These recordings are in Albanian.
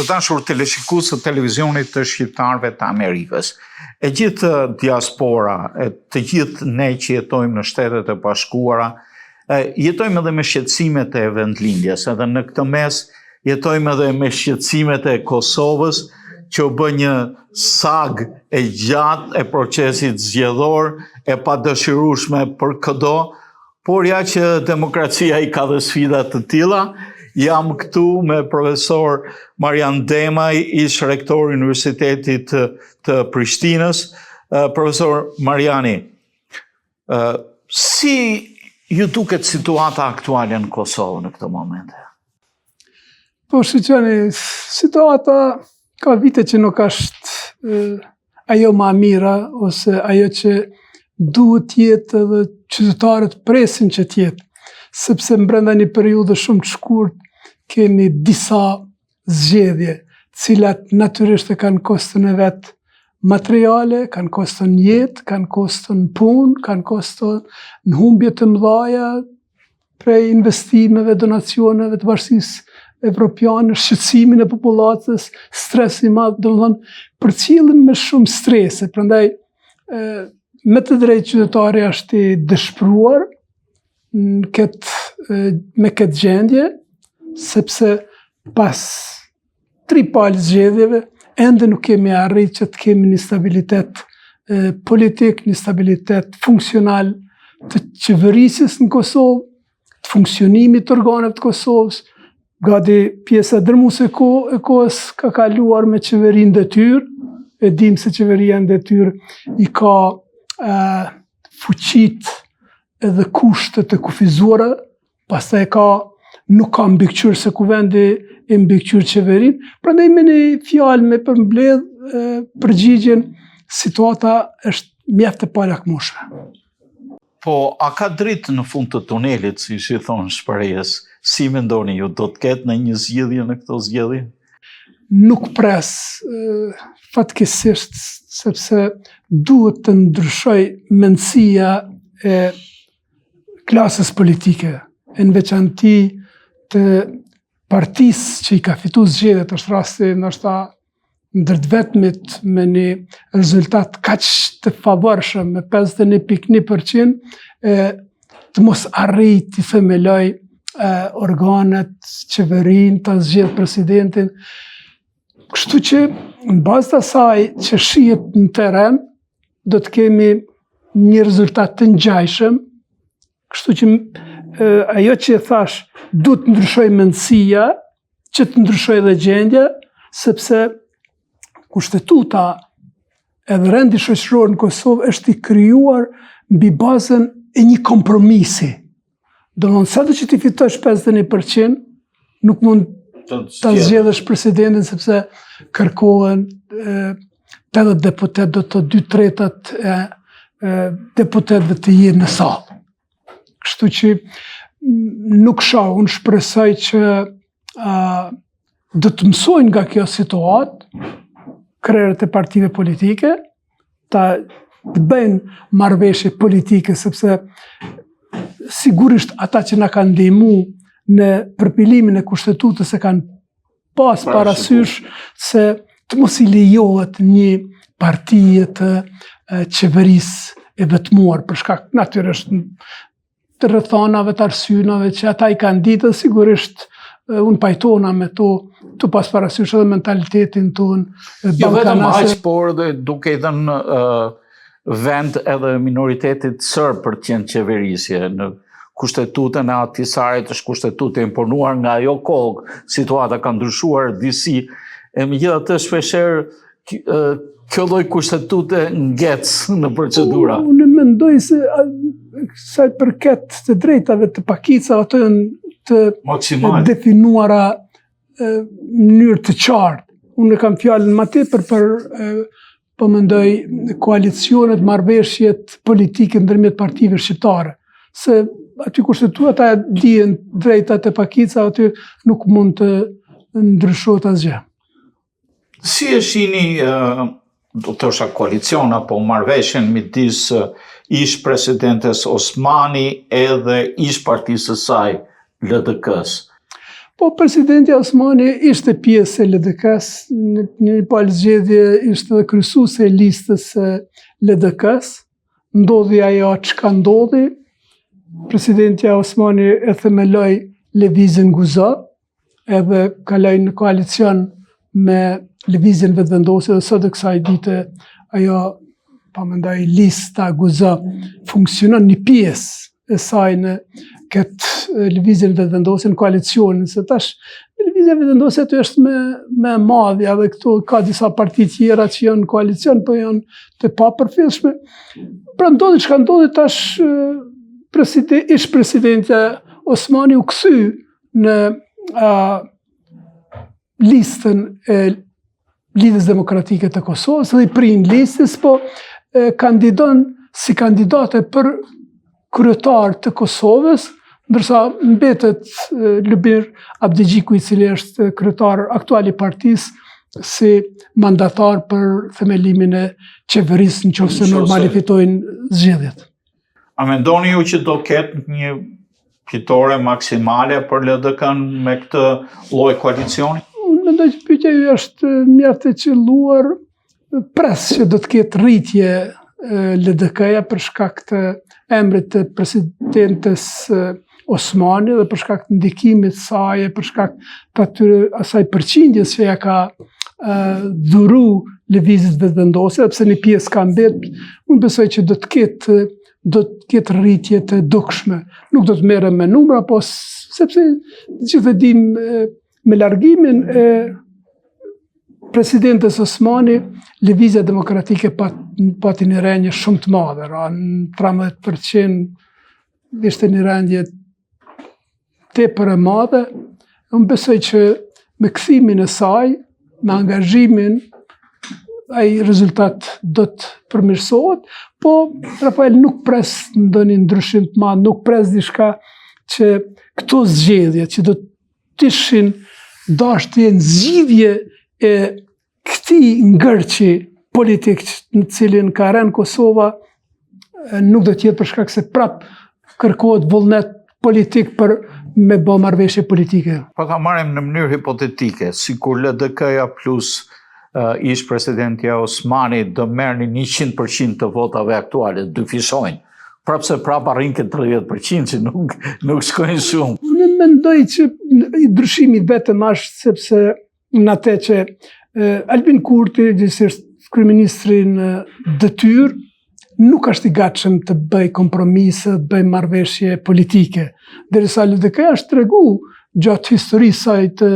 dashur teleshikues të televizionit të shqiptarëve të Amerikës, e gjithë diaspora, të gjithë ne që jetojmë në Shtetet e Bashkuara, jetojmë edhe me shqetësimet e vendlindjes, edhe në këtë mes jetojmë edhe me shqetësimet e Kosovës, që u bë një sag e gjatë e procesit zgjedhor, e padëshirueshme për çdo, por ja që demokracia i ka dhe sfida të tilla. Jam këtu me profesor Marian Demaj, ish rektor i Universitetit të Prishtinës. Profesor Mariani, si ju duket situata aktuale në Kosovë në këtë moment? Po, shqyqeni, situata ka vite që nuk është ajo ma mira, ose ajo që duhet jetë dhe qytetarët presin që tjetë, sepse mbrenda një periudhë shumë të shkurt kemi disa zgjedhje, cilat natyrisht e kanë kostën e vetë materiale, kanë kostën jetë, kanë kostën punë, kanë kostën në humbje të mëdhaja prej investimeve, donacioneve të Bashkisë Evropiane, shqetësimin e popullatës, stres i madh, domethënë përcjellen me shumë strese. Prandaj me të drejtë qytetari është i dëshpëruar me këtë gjendje, sepse pas 3 palë zgjedhjeve ende nuk kemi arritur që të kemi një stabilitet politik, një stabilitet funksional të qeverisjes në Kosovë, të funksionimit të organeve të Kosovës. Gati pjesa dërmuese e kohës ka kaluar me qeverinë detyrë, e dim se qeveria në detyrë i ka fuqit edhe kushtet e kufizuara, pastaj nuk ka mbikëqyrë se ku vendi e mbikëqyrë qeverinë. Prandaj me një fjalë me përmbledh përgjigjen, situata është mjaft e palakmueshme. Po, a ka dritë në fund të tunelit, si i thonë shprehjes? Si mendoni ju, do të ketë në një zgjidhje në këto zgjedhje? Nuk pres, fatkeqësisht, sepse duhet të ndryshoj mendësia e klasës politike, në veçanti të partisë që i ka fitu zgjedhjet, është rasti ndoshta ndër të vetmit me një rezultat kaq të favorshëm me 51.1%, të mos arrit të themeloj organet, qeverinë, të zgjedh presidentin. Kështu që në bazë të asaj që shihet në teren, do të kemi një rezultat të ngjajshëm. Kështu që ajo që e thash, duhet të ndryshoj mendësia, që të ndryshoj dhe gjendja, sepse kushtetuta edhe rendi shoqëror në Kosovë është i krijuar mbi bazën e një kompromisi. Domethënë, sado që ti fitosh 51%, nuk mund ta zgjedhësh presidentin, sepse kërkohen 80 deputet, do të 2/3 e deputetëve të jenë në sallë. Kështu që nuk shoh, unë shpresoj që do të mësojnë nga kjo situatë, krerët e partive politike, të bëjnë marrëveshje politike, sepse sigurisht ata që na kanë ndihmu në përpilimin e kushtetutës e kanë pas parasysh se të mos i lejohet një partie të qeverisë e vetmuar, për shkak natyrisht të rrethonave, të arsynave që ata i kanë ditë, sigurisht unë pajtona me to, të pas parasysh edhe mentalitetin tonë jo vetëm aq, por duke i dhënë vend edhe minoritetit sërb për të qenë qeverisje. Në kushtetutën e Ahtisarit është kushtetutë e imponuar nga ajo kohë, situata ka ndryshuar disi, e megjithatë shpeshherë kjo lloj kushtetutë ngec në procedura. Unë mendoj se sa i përket të drejtave të pakicave, ato janë të definuara në mënyrë të qartë. Unë kam fjalën më tepër po mendoj koalicionet, marrëveshjet politike ndërmjet partive shqiptare. Se aty kushtetuta dihen drejtat e pakicave, aty nuk mund të ndryshohet asgjë. Si e shihni, do të thosha koalicion apo marrëveshjen midis ish presidentes Osmani edhe ish partisë së saj, LDK-s? Po, presidenti Osmani ishte pjesë e LDK-s, në një palë zgjedhje ishte dhe kryesuese e listës së LDK-s, ndodhi ajo çka ndodhi, presidenti Osmani e themeloi lëvizjen Guza, edhe kaloi në koalicion me lëvizjen Vetëvendosje dhe sot e kësaj dite ajo, pa mendoj, lista Guza funksionon një pjesë e saj në këtë lëvizjen Vetëvendosje në koalicion, se tash lëvizja Vetëvendosje aty është me madhja dhe këtu ka disa parti tjera që janë në koalicion, po janë të papërfillshme. Pra ndodhi çka ndodhi tash, ish presidenti Osmani u kthy në listën e Lidhjes Demokratike të Kosovës dhe i prin listës, po kandidon si kandidate për kryetar të Kosovës, ndërsa mbetet Lubir Abdixhiku, i cili është kryetar aktual i partisë, si mandatar për themelimin e qeverisë nëse normali fitojnë zgjedhjet. A mendoni ju që do ketë një fitore maksimale për LDK-n me këtë lloj koalicioni? Unë mendoj që pyetja ju është mjaft e qelluar, pres që do të ketë rritje LDK-ja për shkak të emrit të presidentes Osmani dhe për shkak të ndikimit saj, për shkak të asaj përqindjes që ja ka dhuru lëvizjes Vetëvendosje, sepse një pjesë ka mbetur, unë besoj që do të ketë rritje të dukshme. Nuk do të merrem me numra, po sepse gjithë e dim me largimin e presidentes Osmani, lëvizja demokratike pati një rendje shumë të madhe, në 13% ishte një rendje tepër e madhe. Unë besoj që me kthimin e saj, me angazhimin, ai rezultat do të përmirësohet, po Rafael nuk pres ndonjë ndryshim të madh, nuk pres diçka që këto zgjedhje që do të ishin dashur të jenë zgjidhje e këtij ngërçi politik në cilin ka rënë Kosova, nuk do të jetë për shkak se prap kërkohet vullnet politik për me bë marrëveshje politike. Po ta marrim në mënyrë hipotetike, sikur LDK-ja plus ish presidenti Osmani do merrni 100% të votave aktuale, dyfishojnë. Prapse prap arrin këtë 30% që nuk shkojnë shumë. Unë mendoj që ndryshimi vetëm është sepse në atë që Albin Kurti, gjithsesi kryeministri në detyrë, nuk është i gatshëm të bëj kompromise, të bëj marrëveshje politike. Derisa LDK është tregu gjatë historisë saj të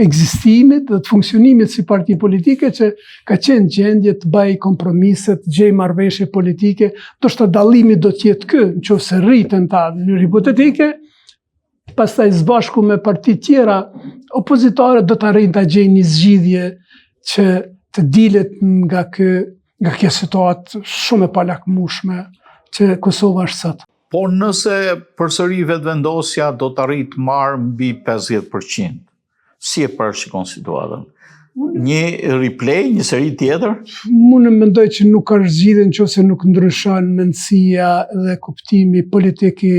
ekzistimit dhe të funksionimit si parti politike që ka qenë gjendje të bëj kompromise, të gjej marrëveshje politike, ndoshta dallimi do të jetë ky, nëse rriten ta në mënyrë hipotetike, pastaj së bashku me parti tjera opozitare do të arrijnë ta gjejnë një zgjidhje që të dilet nga kjo situatë shumë e palakmueshme që Kosova është sot. Po nëse përsëri Vetëvendosja do të arrijë marrë mbi 50%, si e parashikon situatën? Një replay, një seri tjetër? Unë mendoj që nuk ka zgjidhje nëse nuk ndryshon mendësia dhe kuptimi politik i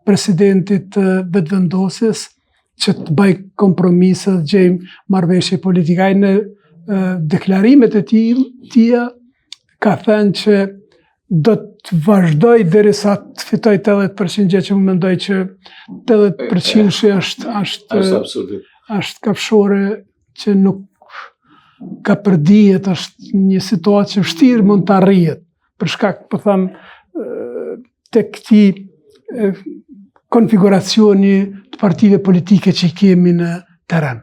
presidentit të Vetëvendosjes që të bëj kompromise dhe gjejmë marrëveshje politike. Ai në deklarimet e tija ka thënë që do të vazhdoj derisa të fitoj 80%, gjë që më mendoj që 80% është kafshore që nuk ka përdijet, është një situatë që vështirë mund të arrihet, për shkak, po them, të këtij konfiguracioni të partive politike që kemi në terren.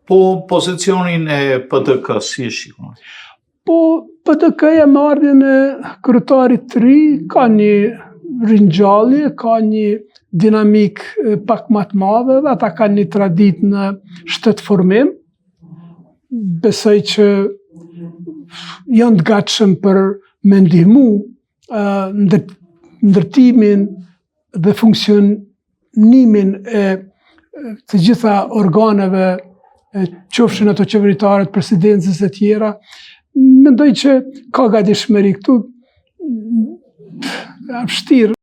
Po pozicionin e PDK si e shikon? Po PDK-ja me ardhjen e kryetarit të ri ka një ringjallje, ka një dinamik pak më të madhe dhe ata kanë një traditë në shtetformim. Besoj që janë të gatshëm për me ndihmu ndërtimin dhe funksionimin e të gjitha organeve, qofshin ato qeveritare, presidencës e tjera. Mendoj që ka gatishmëri këtu, vështirë